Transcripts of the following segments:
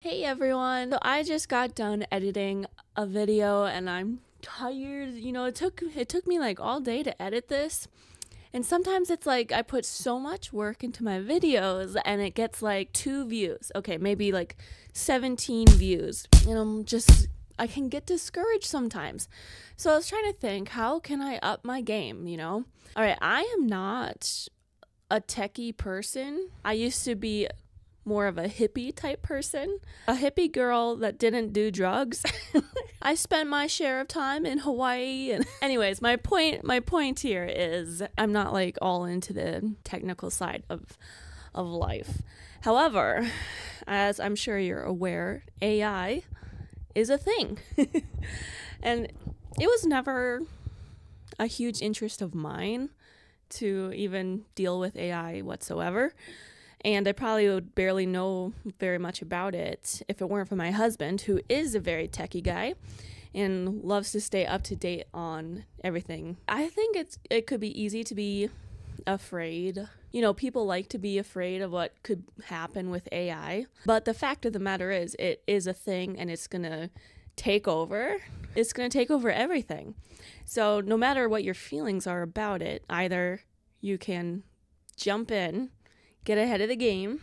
Hey everyone, so I just got done editing a video and I'm tired. It took me like all day to edit this. And sometimes it's like I put so much work into my videos and it gets like 2 views. Okay, maybe like 17 views. And I can get discouraged sometimes. So I was trying to think, how can I up my game, All right, I am not a techie person. I used to be more of a hippie type person, a hippie girl that didn't do drugs. I spent my share of time in Hawaii. And anyways, my point here is I'm not like all into the technical side of life. However, as I'm sure you're aware, AI is a thing. And it was never a huge interest of mine to even deal with AI whatsoever. And I probably would barely know very much about it if it weren't for my husband, who is a very techie guy and loves to stay up to date on everything. I think it could be easy to be afraid. People like to be afraid of what could happen with AI. But the fact of the matter is, it is a thing and it's going to take over. It's going to take over everything. So no matter what your feelings are about it, either you can jump in, get ahead of the game,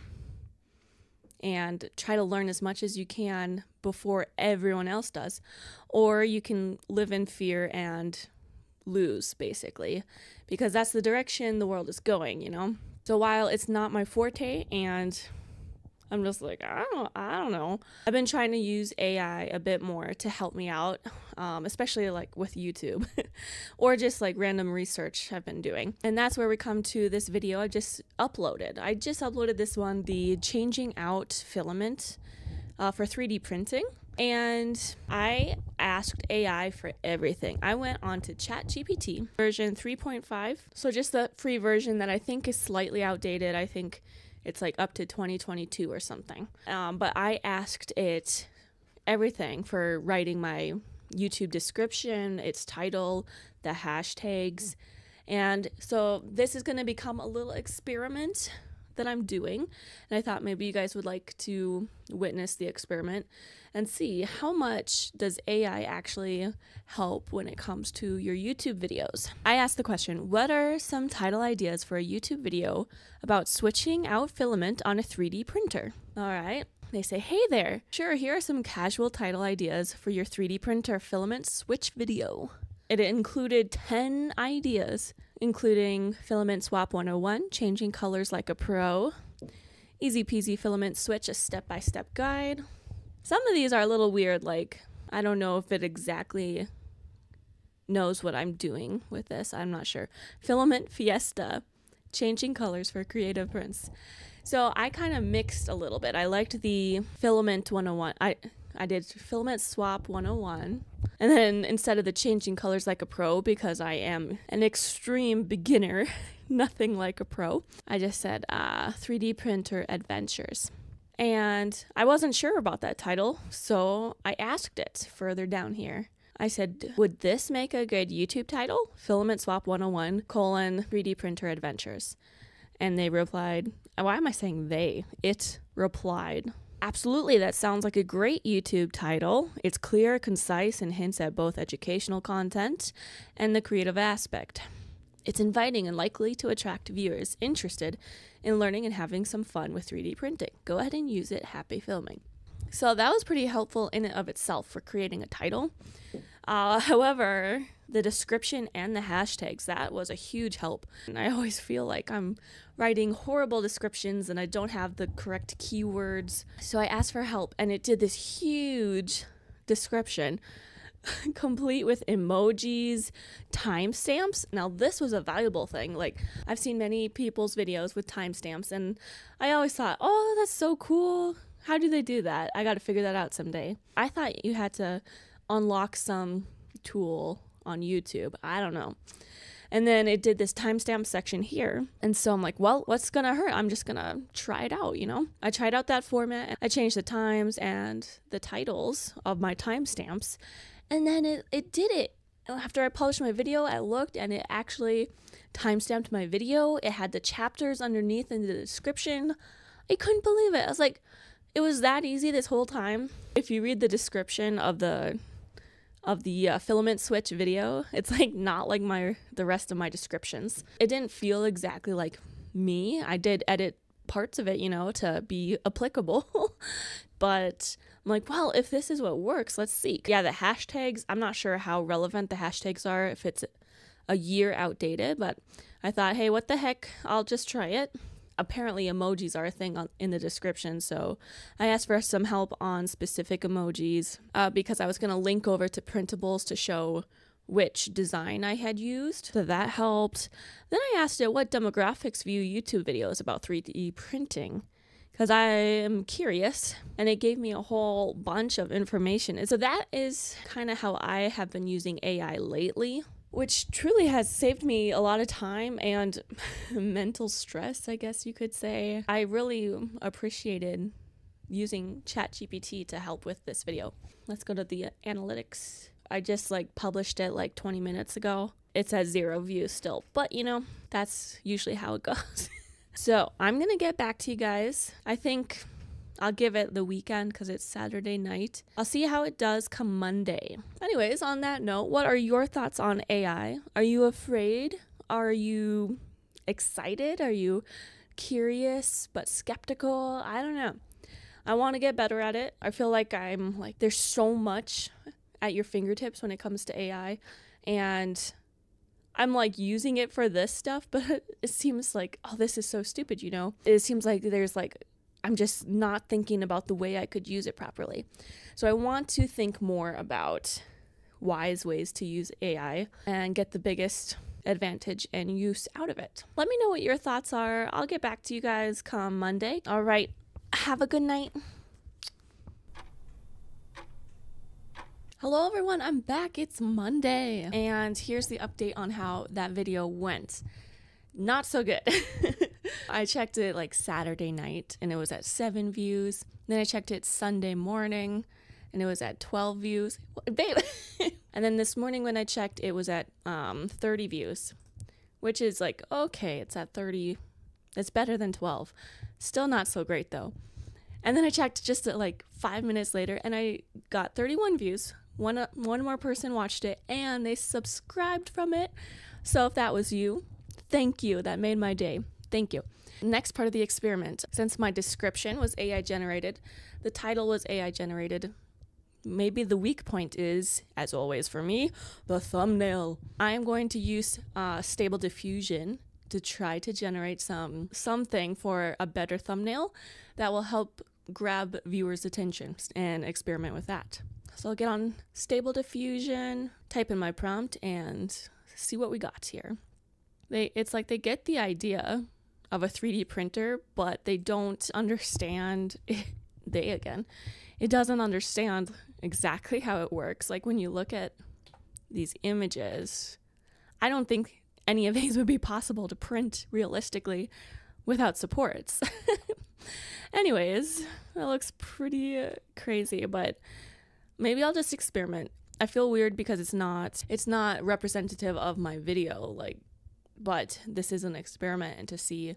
and try to learn as much as you can before everyone else does. Or you can live in fear and lose, basically, because that's the direction the world is going, So while it's not my forte and I'm just like, I don't know. I've been trying to use AI a bit more to help me out, especially like with YouTube or just like random research I've been doing. And that's where we come to this video I just uploaded. I just uploaded this one, the changing out filament for 3D printing. And I asked AI for everything. I went on to Chat GPT version 3.5. So just the free version that I think is slightly outdated. I think it's like up to 2022 or something. But I asked it everything for writing my YouTube description, its title, the hashtags. And so this is going to become a little experiment that I'm doing. And I thought maybe you guys would like to witness the experiment and see how much does AI actually help when it comes to your YouTube videos. I asked the question, what are some title ideas for a YouTube video about switching out filament on a 3D printer? All right. They say, hey there. Sure, here are some casual title ideas for your 3D printer filament switch video. It included 10 ideas, including Filament Swap 101, changing colors like a pro, Easy Peasy Filament Switch, a step-by-step guide. Some of these are a little weird, like, I don't know if it exactly knows what I'm doing with this. I'm not sure. Filament Fiesta, changing colors for creative prints. So I kind of mixed a little bit. I liked the Filament 101. I did Filament Swap 101. And then instead of the changing colors like a pro, because I am an extreme beginner, nothing like a pro, I just said 3D printer adventures. And I wasn't sure about that title, so I asked it further down here. I said, would this make a good YouTube title? Filament Swap 101, 3D printer adventures. And they replied, why am I saying they? It replied, absolutely, that sounds like a great YouTube title. It's clear, concise, and hints at both educational content and the creative aspect. It's inviting and likely to attract viewers interested in learning and having some fun with 3D printing. Go ahead and use it. Happy filming. So that was pretty helpful in and of itself for creating a title. However, the description and the hashtags, that was a huge help. And I always feel like I'm writing horrible descriptions and I don't have the correct keywords. So I asked for help and it did this huge description complete with emojis, timestamps. Now this was a valuable thing. Like I've seen many people's videos with timestamps and I always thought, oh, that's so cool. How do they do that? I got to figure that out someday. I thought you had to unlock some tool on YouTube. I don't know. And then it did this timestamp section here. And so I'm like, well, what's going to hurt? I'm just going to try it out, I tried out that format. I changed the times and the titles of my timestamps. And then it did it. After I published my video, I looked and it actually timestamped my video. It had the chapters underneath in the description. I couldn't believe it. I was like, It was that easy this whole time. If you read the description of the filament switch video, it's like not like the rest of my descriptions. It didn't feel exactly like me. I did edit parts of it, you know, to be applicable. But I'm like, well, if this is what works, let's see. Yeah, the hashtags, I'm not sure how relevant the hashtags are, if it's a year outdated, but I thought, hey, what the heck, I'll just try it. Apparently emojis are a thing in the description, so I asked for some help on specific emojis because I was going to link over to printables to show which design I had used. So that helped. Then I asked it what demographics view YouTube videos about 3D printing, because I am curious, and it gave me a whole bunch of information. And so that is kind of how I have been using AI lately, which truly has saved me a lot of time and mental stress, I guess you could say. I really appreciated using Chat GPT to help with this video. Let's go to the analytics. I just published it 20 minutes ago. It's at 0 views still, but you know, that's usually how it goes. So I'm gonna get back to you guys. I think I'll give it the weekend because it's Saturday night. I'll see how it does come Monday. Anyways, on that note, what are your thoughts on AI? Are you afraid? Are you excited? Are you curious but skeptical? I don't know. I want to get better at it. I feel like there's so much at your fingertips when it comes to AI, and I'm using it for this stuff, but it seems like, oh, this is so stupid, you know? It seems like I'm just not thinking about the way I could use it properly. So I want to think more about wise ways to use AI and get the biggest advantage and use out of it. Let me know what your thoughts are. I'll get back to you guys come Monday. All right. Have a good night. Hello everyone, I'm back. It's Monday. And here's the update on how that video went. Not so good. I checked it Saturday night and it was at 7 views. Then I checked it Sunday morning and it was at 12 views. Babe. And then this morning when I checked, it was at 30 views, which is okay, it's at 30. It's better than 12. Still not so great though. And then I checked just at 5 minutes later and I got 31 views. One more person watched it and they subscribed from it. So if that was you, thank you. That made my day. Thank you. Next part of the experiment. Since my description was AI generated, the title was AI generated. Maybe the weak point is, as always for me, the thumbnail. I'm going to use Stable Diffusion to try to generate something for a better thumbnail that will help grab viewers' attention and experiment with that. So I'll get on Stable Diffusion, type in my prompt, and see what we got here. It's like they get the idea of a 3D printer, but they don't understand, it doesn't understand exactly how it works. Like when you look at these images, I don't think any of these would be possible to print realistically without supports. Anyways, that looks pretty crazy, but maybe I'll just experiment. I feel weird because it's not representative of my video, but this is an experiment and to see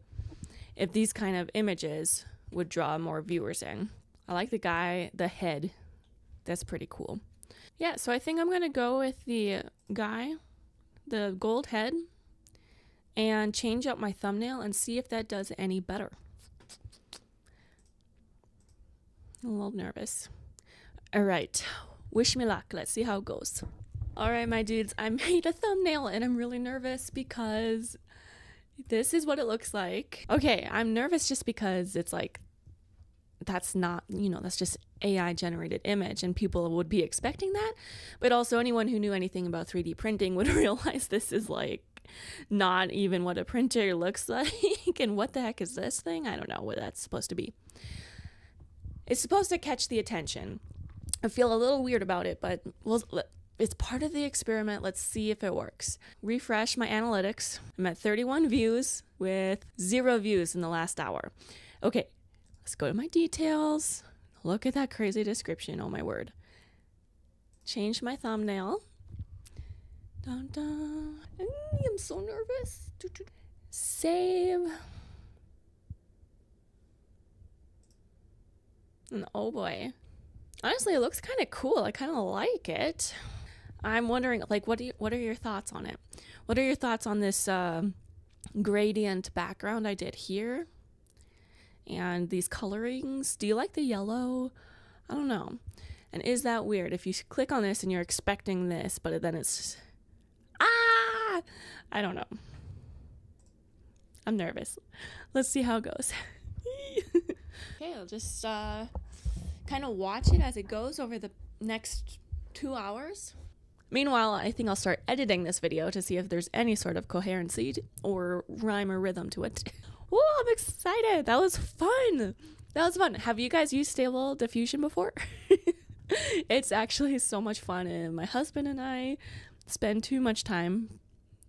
if these kind of images would draw more viewers in. I like the head. That's pretty cool. Yeah, so I think I'm going to go with the gold head, and change up my thumbnail and see if that does any better. I'm a little nervous. All right, wish me luck. Let's see how it goes. All right, my dudes, I made a thumbnail and I'm really nervous because this is what it looks like. Okay, I'm nervous just because it's that's not, that's just AI generated image and people would be expecting that. But also anyone who knew anything about 3D printing would realize this is not even what a printer looks like. And what the heck is this thing? I don't know what that's supposed to be. It's supposed to catch the attention. I feel a little weird about it, but it's part of the experiment. Let's see if it works. Refresh my analytics. I'm at 31 views with 0 views in the last hour. Okay, let's go to my details. Look at that crazy description. Oh my word. Change my thumbnail. Dun, dun. I'm so nervous. Save. And oh boy. Honestly, it looks kind of cool. I kind of like it. I'm wondering, like, what are your thoughts on it? What are your thoughts on this gradient background I did here? And these colorings? Do you like the yellow? I don't know. And is that weird? If you click on this and you're expecting this, but then it's... Ah! I don't know. I'm nervous. Let's see how it goes. Okay, I'll just kind of watch it as it goes over the next 2 hours. Meanwhile, I think I'll start editing this video to see if there's any sort of coherency or rhyme or rhythm to it. Oh, I'm excited. That was fun. That was fun. Have you guys used Stable Diffusion before? It's actually so much fun, and my husband and I spend too much time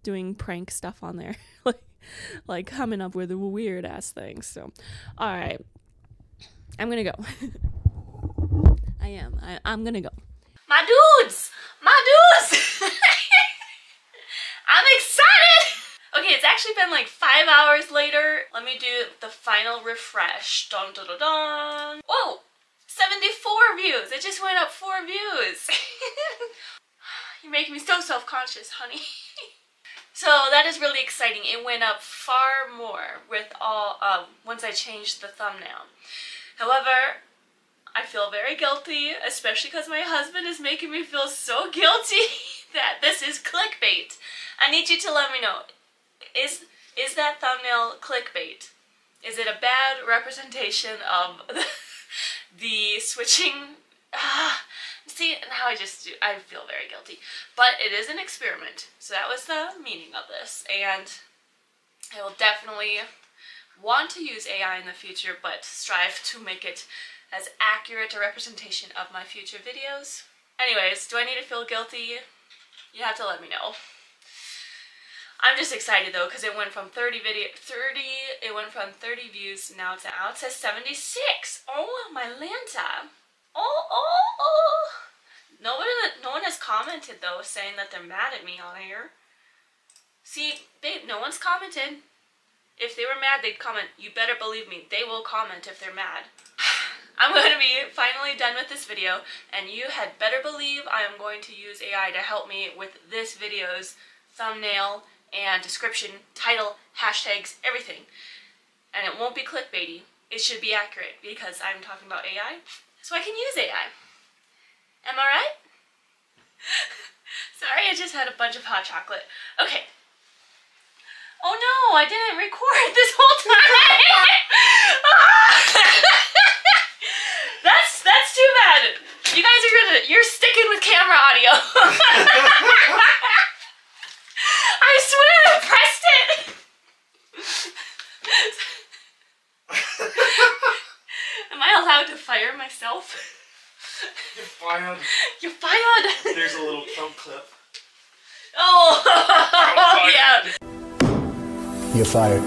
doing prank stuff on there. like coming up with weird ass things. So, all right. I'm going to go. I'm going to go. My dudes! My dudes! I'm excited! Okay, it's actually been like 5 hours later. Let me do the final refresh. Dun dun dun dun. Whoa! 74 views! It just went up 4 views! You're making me so self-conscious, honey. So that is really exciting. It went up far more with all, once I changed the thumbnail. However, I feel very guilty, especially because my husband is making me feel so guilty that this is clickbait. I need you to let me know, is that thumbnail clickbait? Is it a bad representation of the switching? See, now I feel very guilty. But it is an experiment, so that was the meaning of this. And I will definitely want to use AI in the future, but strive to make it as accurate a representation of my future videos. Anyways, do I need to feel guilty? You have to let me know. I'm just excited though, because it went from 30 views, now it says 76. Oh my Lanta. Oh. No one has commented though, saying that they're mad at me on here. See, babe, no one's commented. If they were mad, they'd comment. You better believe me, they will comment if they're mad. I'm going to be finally done with this video, and you had better believe I am going to use AI to help me with this video's thumbnail and description, title, hashtags, everything. And it won't be clickbaity. It should be accurate because I'm talking about AI, so I can use AI. Am I right? Sorry, I just had a bunch of hot chocolate. Okay. Oh no, I didn't record this whole time! That's too bad. You guys you're sticking with camera audio. I swear I pressed it. Am I allowed to fire myself? You're fired. You're fired. There's a little plump clip. Oh, yeah. You're fired.